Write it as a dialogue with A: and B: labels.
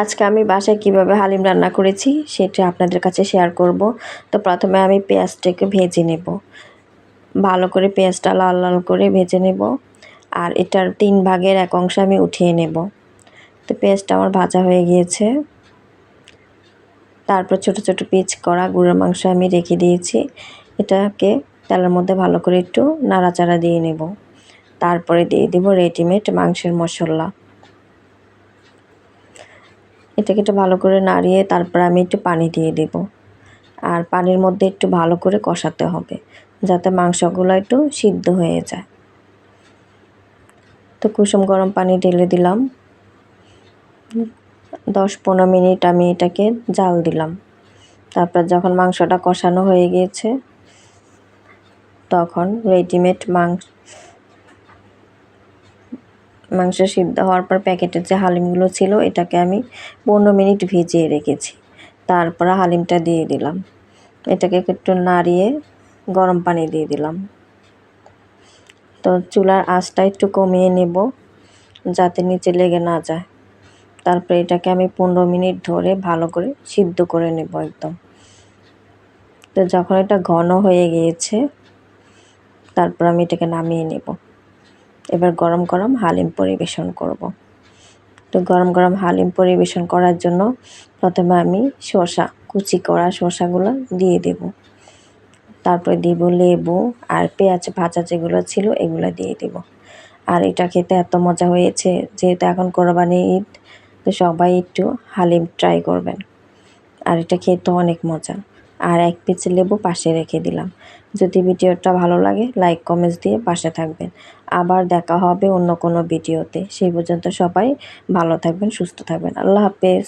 A: আজকে আমি বাসায় কিভাবে হালিম রান্না করেছি সেটা আপনাদের কাছে শেয়ার করব। তো প্রথমে আমি পেঁয়াজটাকে ভেজে নেব, ভালো করে পেঁয়াজটা লাল লাল করে ভেজে নেব। আর এটার 3 ভাগের 1 অংশ আমি উঠিয়ে নেব। তো পেঁয়াজটা আমার ভাজা হয়ে গিয়েছে। তারপর ছোট ছোট পিস করা গরুর মাংস আমি রেখে দিয়েছি। এটাকে তেলের মধ্যে ভালো করে একটু নাড়াচাড়া দিয়ে নেব। তারপরে দিয়ে দেব রেডিমেড মাংসের মশলা। এটাকে একটু ভালো করে নাড়িয়ে তারপর আমি একটু পানি দিয়ে দেব। আর পানির মধ্যে একটু ভালো করে কষাতে হবে যাতে মাংসগুলো একটু সিদ্ধ হয়ে যায়। তো কুসুম গরম পানি ঢেলে দিলাম। 10-15 মিনিট আমি এটাকে জাল দিলাম। তারপর যখন মাংসটা কষানো হয়ে গিয়েছে তখন রেডিমেড মাংস সিদ্ধ হওয়ার পর প্যাকেটের যে হালিমগুলো ছিল এটাকে আমি 15 মিনিট ভিজিয়ে রেখেছি। তারপর হালিমটা দিয়ে দিলাম। এটাকে একটু নাড়িয়ে গরম পানি দিয়ে দিলাম। তো চুলার আঁচটা একটু কমিয়ে নেব যাতে নিচে লেগে না যায়। তারপর এটাকে আমি 15 মিনিট ধরে ভালো করে সিদ্ধ করে নেব একদম। তো যখন এটা ঘন হয়ে গিয়েছে তারপর আমি এটাকে নামিয়ে নেব। এবার গরম গরম হালিম পরিবেশন করব। তো গরম গরম হালিম পরিবেশন করার জন্য প্রথমে আমি কুচি করা শসাগুলো দিয়ে দেব। তারপরে দিব লেবু আর পেঁয়াজ ভাজা যেগুলো ছিল এগুলো দিয়ে দেব। আর এটা খেতে এত মজা হয়েছে, যেহেতু এখন কোরবানি ঈদ, তো সবাই একটু হালিম ট্রাই করবেন। আর এটা খেতে অনেক মজা। আর 1 পিস লেবু পাশে রেখে দিলাম। যদি ভিডিওটা ভালো লাগে লাইক কমেন্টস দিয়ে পাশে থাকবেন। আবার দেখা হবে অন্য কোনো ভিডিওতে। সেই পর্যন্ত সবাই ভালো থাকবেন, সুস্থ থাকবেন। আল্লাহ হাফেজ।